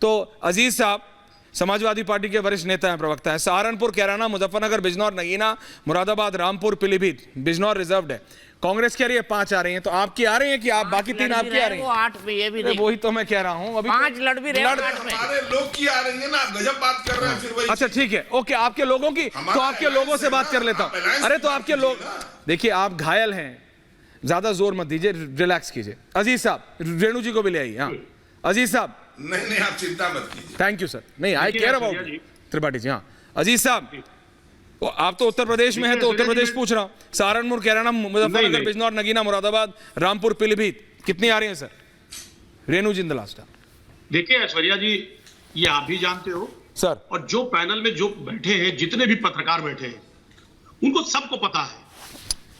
तो अजीज साहब समाजवादी पार्टी के वरिष्ठ नेता हैं, प्रवक्ता हैं। सहारनपुर, कैराना, मुजफ्फरनगर, बिजनौर, नगीना, मुरादाबाद, रामपुर, पीलीभीत, बिजनौर रिजर्व्ड है। कांग्रेस कह रही है 5 आ रही हैं, तो आपकी आ रही है कि आप बाकी 3 आपकी आ रही हैं? 8 पे ये भी नहीं, वही तो मैं कह रहा हूं, अभी 5 लड़ भी रहे हैं, 8 में। हमारे लोग की आ रही है ना, गजब बात कर रहे हैं फिर वही। अच्छा ठीक है, ओके, आपके लोगों की, तो आपके लोगों से बात कर लेता हूं। अरे तो आपके लोग, देखिए आप घायल हैं, ज्यादा जोर मत दीजिए, रिलैक्स कीजिए। अजीज साहब रेणु जी को भी ले आइए। हाँ अजीज साहब। नहीं आप चिंता मत कीजिए। Thank you sir. नहीं, आई केयर अबाउट त्रिपाठी जी। हाँ अजीज साहब, आप तो उत्तर प्रदेश में है, तो उत्तर प्रदेश पूछ रहा हूँ। सहारनपुर, कैराना, मुजफ्फरनगर, बिजनौर, नगीना, मुरादाबाद, रामपुर, पीलीभीत, कितनी आ रही है sir? Renu ji in the last. देखिए ऐश्वर्या जी, ये आप भी जानते हो सर, और जो पैनल में जो बैठे हैं, जितने भी पत्रकार बैठे हैं, उनको सबको पता है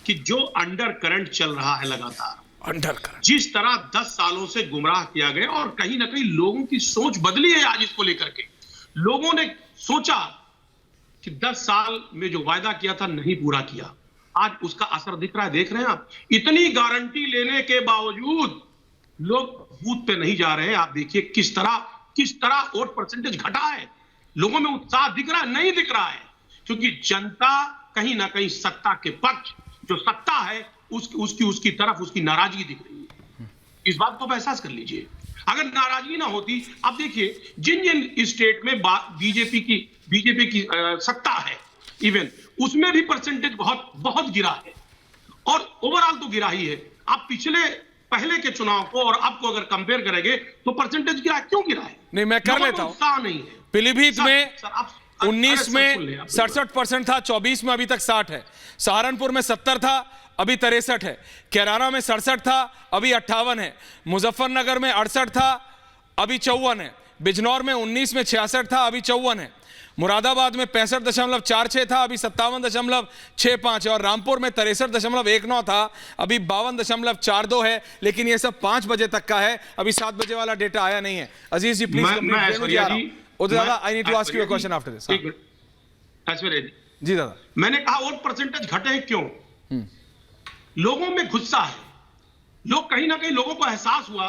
कि जो अंडर करंट चल रहा है लगातार, अंडर करंट, जिस तरह 10 सालों से गुमराह किया गया, और कहीं ना कहीं लोगों की सोच बदली है आज इसको लेकर के। लोगों ने सोचा कि 10 साल में जो वायदा किया था नहीं पूरा किया, आज उसका असर दिख रहा है। देख रहे हैं आप, इतनी गारंटी लेने के बावजूद लोग बूथ पे नहीं जा रहे हैं। आप देखिए किस तरह वोट परसेंटेज घटा है, लोगों में उत्साह दिख रहा है? नहीं दिख रहा है, क्योंकि जनता कहीं ना कहीं सत्ता के पक्ष, जो सत्ता है उसकी तरफ उसकी नाराजगी दिख रही है। इस बात को आप एहसास कर लीजिए। अगर नाराजगी ना होती, आप देखिए जिन जिन स्टेट में बीजेपी की सत्ता है, इवन उसमें भी परसेंटेज बहुत बहुत गिरा है, और ओवरऑल तो गिरा ही है। आप पहले के चुनाव को और अब को अगर कंपेयर करेंगे तो परसेंटेज गिरा। क्यों गिरा है? नहीं मैं कर लेता हूं। उत्साह नहीं है। पीलीभीत में 19 में 67% 67% था, 24 में अभी तक 60 है। सहारनपुर में 70 था, अभी 63 है। कैराना में 67 था, अभी 58 है। मुजफ्फरनगर में 68 था, अभी 54 है। बिजनौर में 19 में 66 था, अभी 54 है। मुरादाबाद में 65.46 था, अभी 57.65 है। और रामपुर में 63.19 था, अभी 52.42 है। लेकिन ये सब 5 बजे तक का है, अभी 7 बजे वाला डेटा आया नहीं है। Aziz ji please, I need to ask you a question after this. Aishwarya ji दादा, मैंने कहा वोट परसेंटेज घटे हैं क्यों? लोगों में गुस्सा है। लोग कहीं ना कहीं, लोगों को एहसास हुआ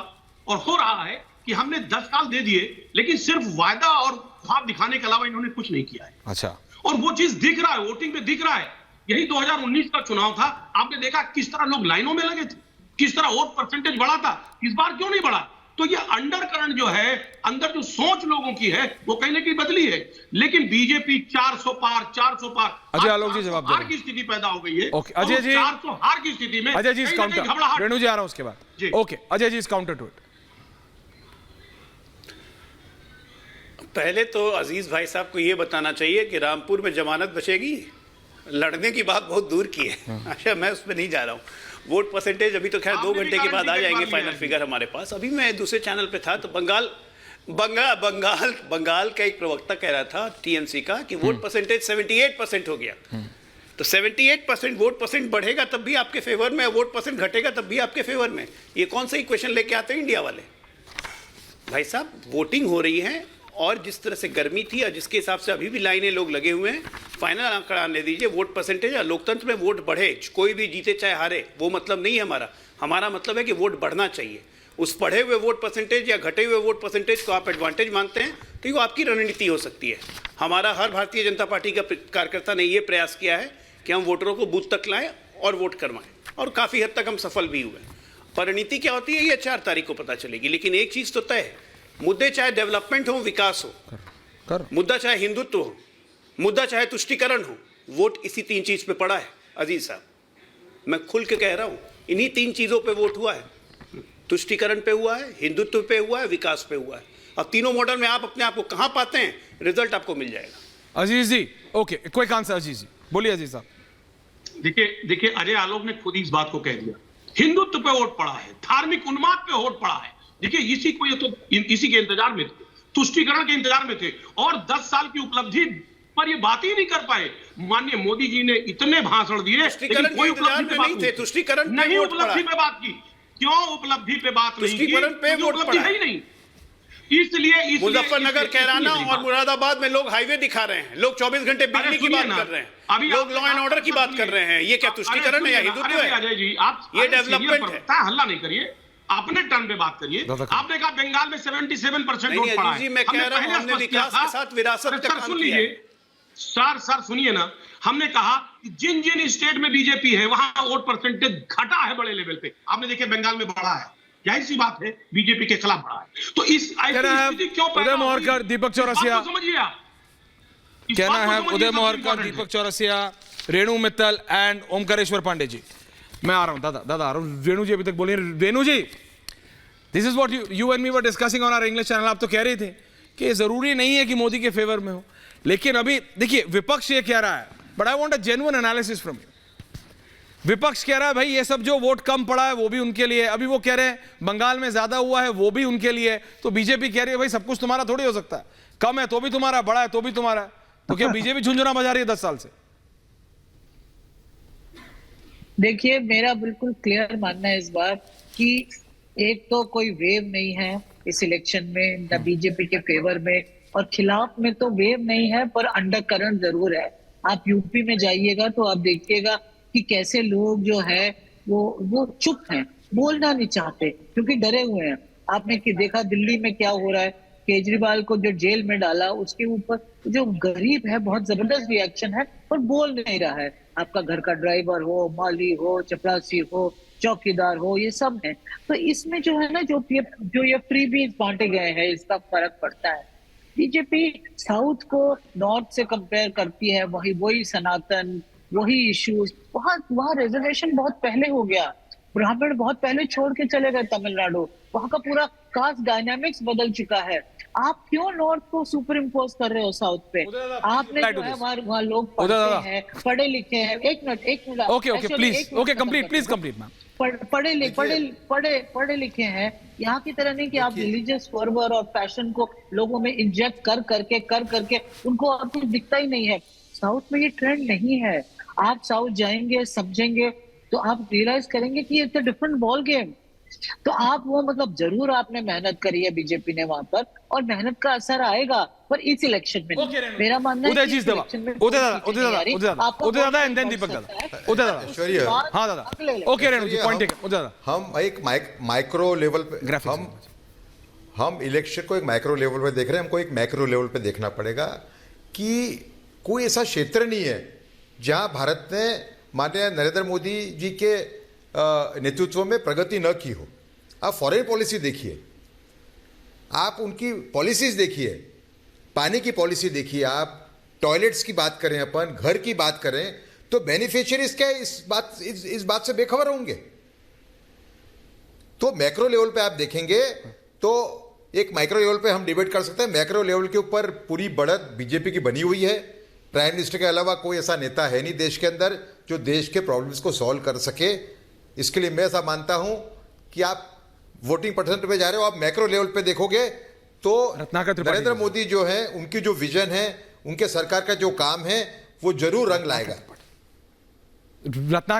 और हो रहा है कि हमने 10 साल दे दिए, लेकिन सिर्फ वायदा और ख्वाब दिखाने के अलावा इन्होंने कुछ नहीं किया है। अच्छा, और वो चीज दिख रहा है, वोटिंग पे दिख रहा है। यही 2019 का चुनाव था, आपने देखा किस तरह लोग लाइनों में लगे थे, किस तरह वोट परसेंटेज बढ़ा था। इस बार क्यों नहीं बढ़ा? तो ये अंडर करंट जो है, अंदर जो सोच लोगों की है, वो कहीं ना कहीं बदली है। लेकिन बीजेपी 400 पार अजय आलोक जी जवाब हार की स्थिति पैदा हो गई है। ओके अजय जी, 400 हार की स्थिति में अजय जी इस काउंटर, रेणु जी आ रहा हूं उसके बाद। ओके अजय जी इस काउंटर टू इट। पहले तो अजीज भाई साहब को यह बताना चाहिए कि रामपुर में जमानत बचेगी, लड़ने की बात बहुत दूर की है। अच्छा, मैं उसमें नहीं जा रहा हूँ। वोट परसेंटेज अभी तो खैर 2 घंटे के बाद आ जाएंगे फाइनल फिगर हमारे पास। अभी मैं दूसरे चैनल पे था तो बंगाल का एक प्रवक्ता कह रहा था टीएमसी का कि वोट परसेंटेज 78% हो गया। तो 78% वोट परसेंट बढ़ेगा तब भी आपके फेवर में, वोट परसेंट घटेगा तब भी आपके फेवर में। ये कौन सा इक्वेशन लेके आते हैं इंडिया वाले? भाई साहब, वोटिंग हो रही है और जिस तरह से गर्मी थी और जिसके हिसाब से अभी भी लाइनें लोग लगे हुए हैं, फाइनल आंकड़ा आने दीजिए। वोट परसेंटेज या लोकतंत्र में वोट बढ़े, कोई भी जीते चाहे हारे, वो मतलब नहीं है हमारा मतलब है कि वोट बढ़ना चाहिए। उस बढ़े हुए वोट परसेंटेज या घटे हुए वोट परसेंटेज को आप एडवांटेज मानते हैं तो वो आपकी रणनीति हो सकती है। हमारा हर भारतीय जनता पार्टी का कार्यकर्ता ने ये प्रयास किया है कि हम वोटरों को बूथ तक लाएं और वोट करवाएं, और काफ़ी हद तक हम सफल भी हुए। परिणति क्या होती है ये 4 तारीख को पता चलेगी। लेकिन एक चीज़ तो तय है, मुद्दे चाहे डेवलपमेंट हो, विकास हो, मुद्दा चाहे हिंदुत्व हो, मुद्दा चाहे तुष्टीकरण हो, वोट इसी 3 चीज पे पड़ा है। अजीज साहब, मैं खुल के कह रहा हूं, इन्हीं 3 चीजों पे वोट हुआ है। तुष्टीकरण पे हुआ है, हिंदुत्व पे हुआ है, विकास पे हुआ है। और तीनों मॉडल में आप अपने आप को कहां पाते हैं, रिजल्ट आपको मिल जाएगा। अजीज जी, ओके, क्विक आंसर अजीज जी, बोलिए अजीज साहब। देखिए अजय आलोक ने खुद इस बात को कह दिया, हिंदुत्व पे वोट पड़ा है, धार्मिक उन्माद पे वोट पड़ा है। देखिए इसी के इंतजार में थे, तुष्टीकरण के इंतजार में थे, और 10 साल की उपलब्धि पर ये बात ही नहीं कर पाए। माननीय मोदी जी ने इतने भाषण दिए, लेकिन कोई उपलब्धि पे बात नहीं। तुष्टीकरण नहीं, उपलब्धि पे बात की। क्यों उपलब्धि पे बात नहीं की? उपलब्धि है ही नहीं। इसलिए मुजफ्फरनगर, कैराना और मुरादाबाद में लोग हाईवे दिखा रहे हैं, लोग 24 घंटे बिजली की बात कर रहे हैं, लोग लॉ एंड ऑर्डर की बात कर रहे हैं। ये क्या तुष्टीकरण है या हिंदुत्व है? अजय जी, आप ये डेवलपमेंट है। हल्ला नहीं करिए। अपने टर्न पे बात करिए। आपने कहा बंगाल में 77% वोट पड़ा है। जी, मैं कह रहा हूं हमने विकास के साथ विरासत का काम सुन किया लीजिए है। सर सुनिए ना, हमने कहा कि जिन जिन स्टेट में बीजेपी है वहां वोट परसेंटेज घटा है बड़े लेवल पे। आपने देखिए बंगाल में बढ़ा है, जाहिर सी बात है बीजेपी के खिलाफ बढ़ा है। तो इस स्थिति क्यों पैदा उदय मोहरकर, दीपक चौरसिया, समझिए आप कहना है उदय मोहरकर, दीपक चौरसिया, रेणु मित्तल एंड ओमकारेश्वर पांडे जी। मैं आ रहा हूं, दादा आ रहा हूं। रेणु जी अभी तक बोलिए। Renu ji, this is what you and me were discussing on our English channel. आप तो कह रहे थे कि जरूरी नहीं है कि मोदी के फेवर में हो, लेकिन अभी देखिए विपक्ष ये कह रहा है, but I want a genuine analysis from you. विपक्ष कह रहा है भाई ये सब जो वोट कम पड़ा है वो भी उनके लिए, अभी वो कह रहे हैं बंगाल में ज्यादा हुआ है वो भी उनके लिए। तो बीजेपी कह रही है भाई सब कुछ तुम्हारा थोड़ी हो सकता है, कम है तो भी तुम्हारा, बड़ा है तो भी तुम्हारा। तो क्या बीजेपी झुंझुना बजा रही है 10 साल से? देखिए, मेरा बिल्कुल क्लियर मानना है इस बार कि एक तो कोई वेव नहीं है इस इलेक्शन में, न बीजेपी के फेवर में और खिलाफ में तो वेव नहीं है, पर अंडर करंट जरूर है। आप यूपी में जाइएगा तो आप देखिएगा कि कैसे लोग जो है वो चुप हैं, बोलना नहीं चाहते क्योंकि डरे हुए हैं। आपने कि देखा दिल्ली में क्या हो रहा है, केजरीवाल को जो जेल में डाला उसके ऊपर जो गरीब है बहुत जबरदस्त रिएक्शन है, पर बोल नहीं रहा है। आपका घर का ड्राइवर हो, माली हो, चपरासी हो, चौकीदार हो, ये सब है। तो इसमें जो है ना जो ये फ्रीबीज बांटे गए हैं इसका फर्क पड़ता है। बीजेपी साउथ को नॉर्थ से कंपेयर करती है, वही सनातन, वही इश्यूज, वहाँ रिजर्वेशन बहुत पहले हो गया, ब्राह्मण बहुत पहले छोड़ के चले गए तमिलनाडु, वहां का पूरा कास्ट डायनामिक्स बदल चुका है। आप क्यों नॉर्थ को सुपर इम्पोज कर रहे हो साउथ पे? आपने जो है वहाँ लोग पढ़ते हैं, पढ़े लिखे हैं। एक minute okay please, okay complete, please complete ma'am. पढ़े लिखे हैं, यहाँ की तरह नहीं कि आप रिलीजियस फर्वर और पैशन को लोगों में इंजेक्ट कर करके उनको अब कुछ दिखता ही नहीं है। साउथ में ये ट्रेंड नहीं है। आप साउथ जाएंगे, समझेंगे तो आप रियलाइज करेंगे कि it's a different ball game. तो आप वो मतलब जरूर आपने मेहनत करी है बीजेपी ने वहां पर, और मेहनत का असर आएगा, पर इस इलेक्शन में मेरा मानना है उदय जी दादा एंड देन दीपक दादा। उदय दादा, हाँ दादा, ओके रेणु जी पॉइंट टेकन। उदय दादा, हम एक माइक्रो लेवल पे हम इलेक्शन को एक माइक्रो लेवल पे देख रहे हैं, हमको एक मैक्रो लेवल पे देखना पड़ेगा कि कोई ऐसा क्षेत्र नहीं है जहां भारत ने माननीय नरेंद्र मोदी जी के नेतृत्व में प्रगति न की हो। आप फॉरेन पॉलिसी देखिए, आप उनकी पॉलिसीज देखिए, पानी की पॉलिसी देखिए, आप टॉयलेट्स की बात करें, अपन घर की बात करें, तो बेनिफिशियरीज क्या इस बात से बेखबर होंगे। तो मैक्रो लेवल पे आप देखेंगे तो एक माइक्रो लेवल पे हम डिबेट कर सकते हैं, मैक्रो लेवल के ऊपर पूरी बढ़त बीजेपी की बनी हुई है। प्राइम मिनिस्टर के अलावा कोई ऐसा नेता है नहीं देश के अंदर जो देश के प्रॉब्लम्स को सॉल्व कर सके। इसके लिए मैं ऐसा मानता हूं कि आप वोटिंग परसेंट पे जा रहे हो, आप मैक्रो लेवल पे देखोगे तो नरेंद्र मोदी जो है, उनकी जो विजन है, उनके सरकार का जो काम है, वो जरूर रंग लाएगा।